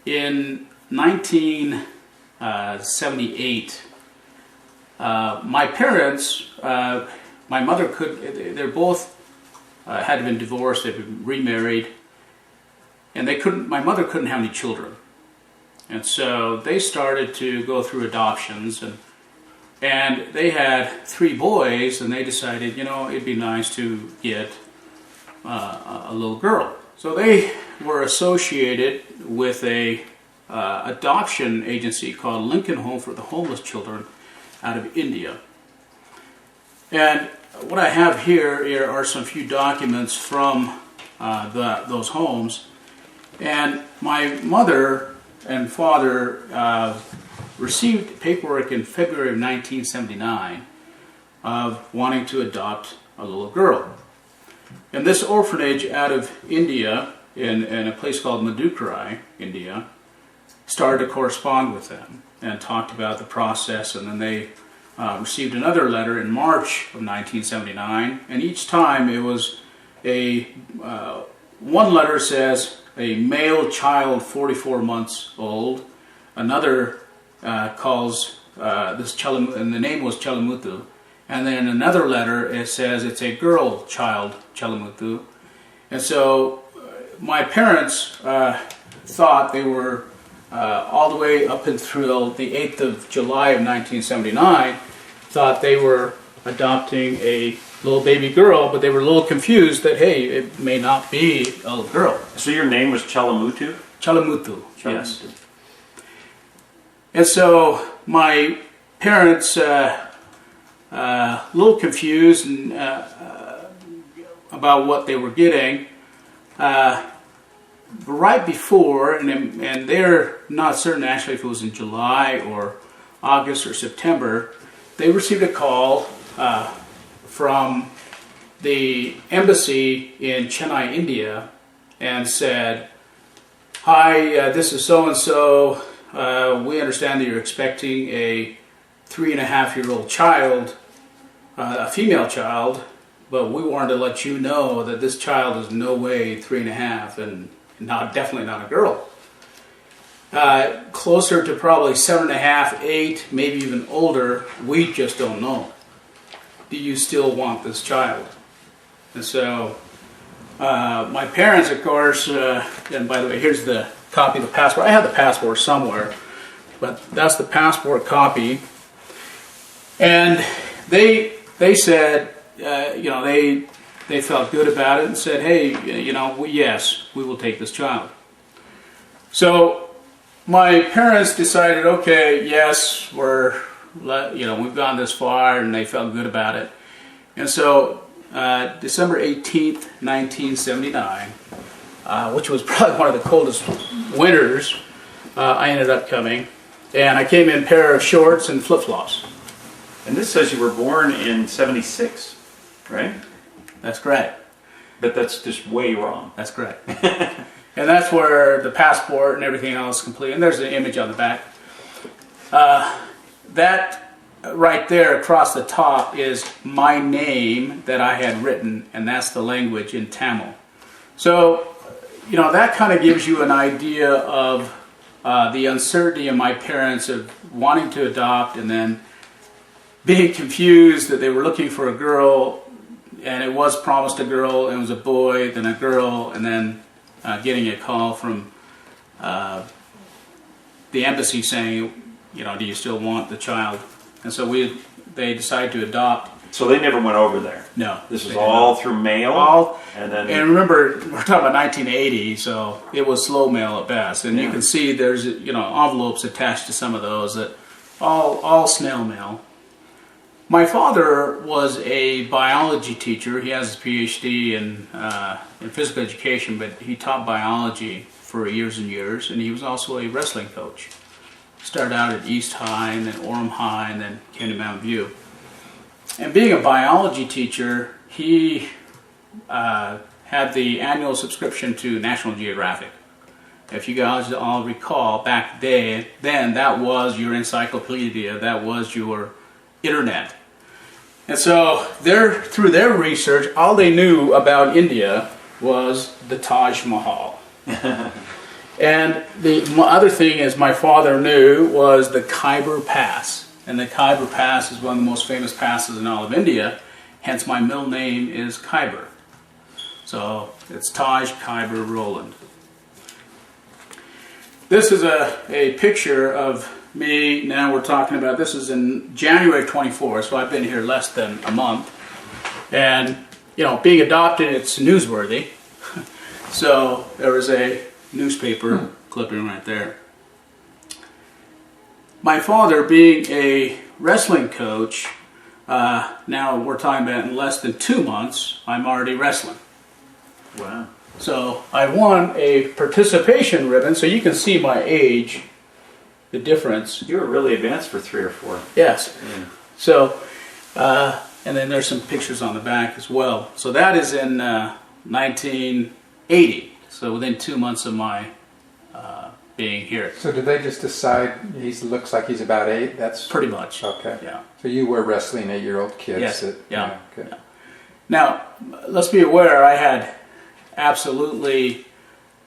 In 1978, my parents, my mother they're both had been divorced, they'd been remarried, and my mother couldn't have any children. And so they started to go through adoptions, and they had 3 boys, and they decided, it'd be nice to get a little girl. So they were associated with a adoption agency called Lincoln Home for the Homeless Children out of India. And what I have here are some few documents from those homes. And my mother and father received paperwork in February of 1979 of wanting to adopt a little girl. And this orphanage out of India, in a place called Madurai, India, started to correspond with them and talked about the process, and then they received another letter in March of 1979, and each time it was one letter says a male child 44 months old, another calls this Chalamuthu, and the name was Chalamuthu, and then another letter it says it's a girl child, Chalamuthu. And so my parents thought they were all the way up until the 8th of July of 1979, thought they were adopting a little baby girl, but they were a little confused that, hey, it may not be a little girl. So your name was Chalamuthu? Chalamuthu, yes. And so my parents, a little confused about what they were getting, right before, and they're not certain actually if it was in July or August or September, they received a call from the embassy in Chennai, India, and said, "Hi, this is so-and-so. We understand that you're expecting a 3.5-year-old child, a female child, but we wanted to let you know that this child is no way 3.5 and definitely not a girl. Closer to probably 7.5, 8, maybe even older. We just don't know. Do you still want this child?" And so my parents, of course, and by the way, here's the copy of the passport. I have the passport somewhere, but that's the passport copy. And they said, they felt good about it and said, "Hey, yes, we will take this child." So my parents decided, okay, yes, we've gone this far, and they felt good about it. And so December 18th, 1979, which was probably one of the coldest winters, I ended up coming, and I came in a pair of shorts and flip-flops. And this says you were born in 76, right? That's correct. But that's just way wrong. That's correct. And that's where the passport and everything else is complete. And there's the image on the back. That right there across the top is my name that I had written, and that's the language in Tamil. So, that kind of gives you an idea of the uncertainty of my parents of wanting to adopt and then being confused that they were looking for a girl, and it was promised a girl, and it was a boy, then a girl, and then getting a call from the embassy saying, do you still want the child? And so they decided to adopt. So they never went over there? No. This was all through mail? And remember, we're talking about 1980, so it was slow mail at best. And you can see there's envelopes attached to some of those, that all snail mail. My father was a biology teacher. He has his PhD in physical education, but he taught biology for years and years, and he was also a wrestling coach. Started out at East High, and then Orem High, and then came to Mountain View. And being a biology teacher, he had the annual subscription to National Geographic. If you guys all recall, back then, that was your encyclopedia, that was your internet. And so through their research, all they knew about India was the Taj Mahal. And the other thing is my father knew was the Khyber Pass. And the Khyber Pass is one of the most famous passes in all of India. Hence my middle name is Khyber. So it's Taj Khyber Roland. This is a picture of me. Now we're talking about, this is in January 24, so I've been here less than a month. And, you know, being adopted, it's newsworthy. So there was a newspaper clipping right there. My father, being a wrestling coach, now we're talking about in less than 2 months, I'm already wrestling. Wow. So I won a participation ribbon, so you can see my age, the difference. You were really advanced for 3 or 4. Yes. Yeah. So, and then there's some pictures on the back as well. So that is in 1980. So within 2 months of my being here. So did they just decide he looks like he's about 8? That's Pretty much. okay. Yeah. So you were wrestling 8-year-old kids. Yes. That, Yeah. Okay. Yeah. Now, let's be aware, I had absolutely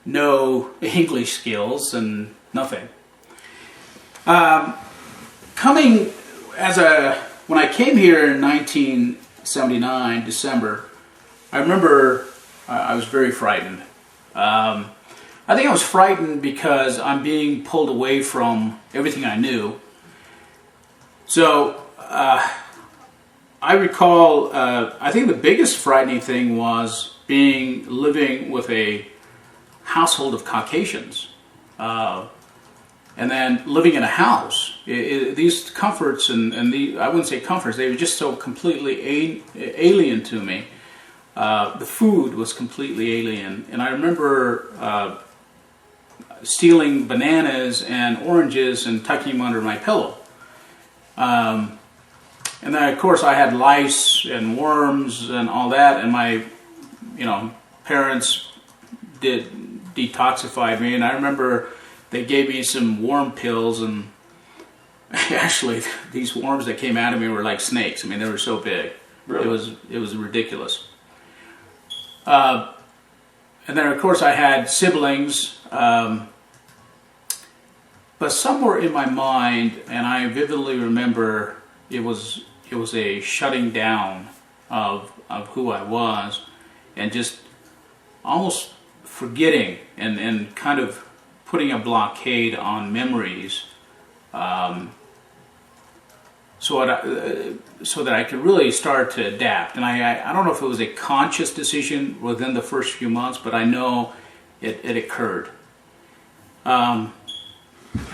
no English skills and nothing. When I came here in 1979, December, I remember I was very frightened. I think I was frightened because I'm being pulled away from everything I knew. So I recall, I think the biggest frightening thing was living with a household of Caucasians. And then living in a house. These comforts, and I wouldn't say comforts, they were just so completely alien to me. The food was completely alien. And I remember stealing bananas and oranges and tucking them under my pillow. And then, of course, I had lice and worms and all that, and my, parents did detoxify me. And I remember they gave me some worm pills, and actually, these worms that came out of me were like snakes. I mean, they were so big. Really? It was ridiculous. And then, of course, I had siblings. But somewhere in my mind, and I vividly remember, it was a shutting down of who I was, and just almost forgetting and kind of putting a blockade on memories, so that I could really start to adapt. And I don't know if it was a conscious decision within the first few months, but I know it occurred.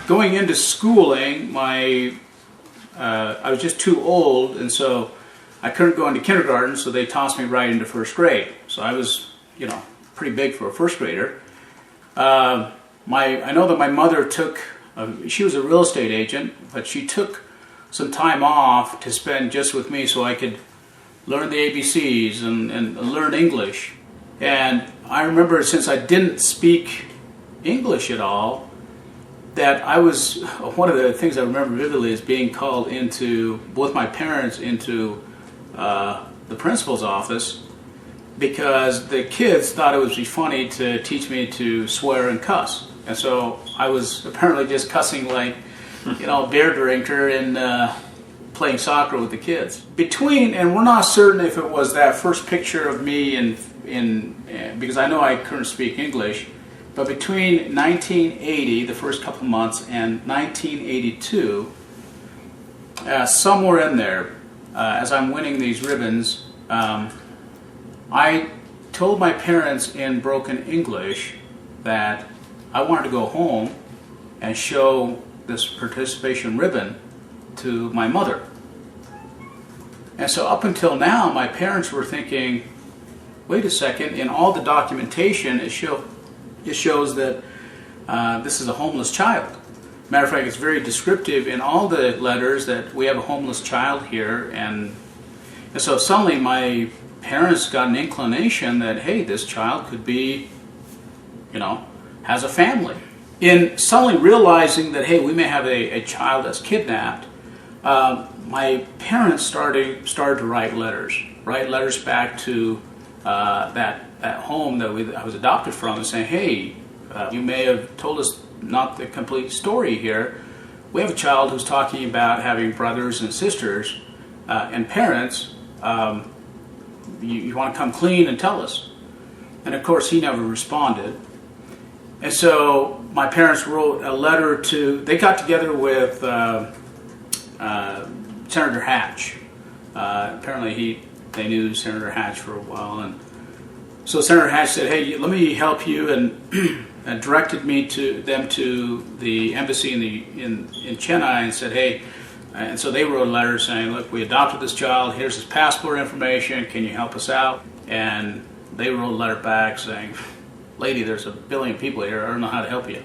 Going into schooling, I was just too old, and so I couldn't go into kindergarten, so they tossed me right into first grade. So I was, pretty big for a first grader. I know that my mother she was a real estate agent, but she took some time off to spend just with me so I could learn the ABCs and learn English. And I remember, since I didn't speak English at all, that one of the things I remember vividly is being called with my parents into the principal's office, because the kids thought it would be funny to teach me to swear and cuss. And so I was apparently just cussing like, beer drinker and playing soccer with the kids. And we're not certain if it was that first picture of me because I know I couldn't speak English, but between 1980, the first couple months, and 1982, somewhere in there, as I'm winning these ribbons, I told my parents in broken English that I wanted to go home and show this participation ribbon to my mother. And so up until now, my parents were thinking, wait a second, in all the documentation, it shows that this is a homeless child. Matter of fact, it's very descriptive in all the letters that we have a homeless child here. And so suddenly my parents got an inclination that, hey, this child could be, has a family. In suddenly realizing that, hey, we may have a child that's kidnapped, my parents started to write letters back to that home that I was adopted from, and saying, hey, You may have told us not the complete story here. We have a child who's talking about having brothers and sisters and parents. You want to come clean and tell us. And of course, he never responded. And so my parents wrote a letter they got together with Senator Hatch. Apparently they knew Senator Hatch for a while. And so Senator Hatch said, hey, let me help you, and directed me to the embassy in Chennai and said, hey, and so they wrote a letter saying, look, we adopted this child, here's his passport information, can you help us out? And they wrote a letter back saying, lady, there's 1 billion people here, I don't know how to help you.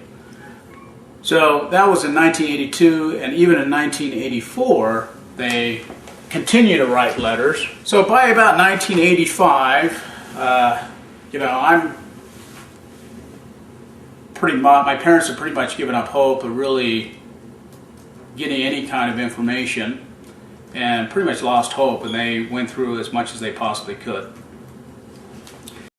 So that was in 1982, and even in 1984, they continued to write letters. So by about 1985, I'm my parents had pretty much given up hope of really getting any kind of information, and pretty much lost hope, and they went through as much as they possibly could.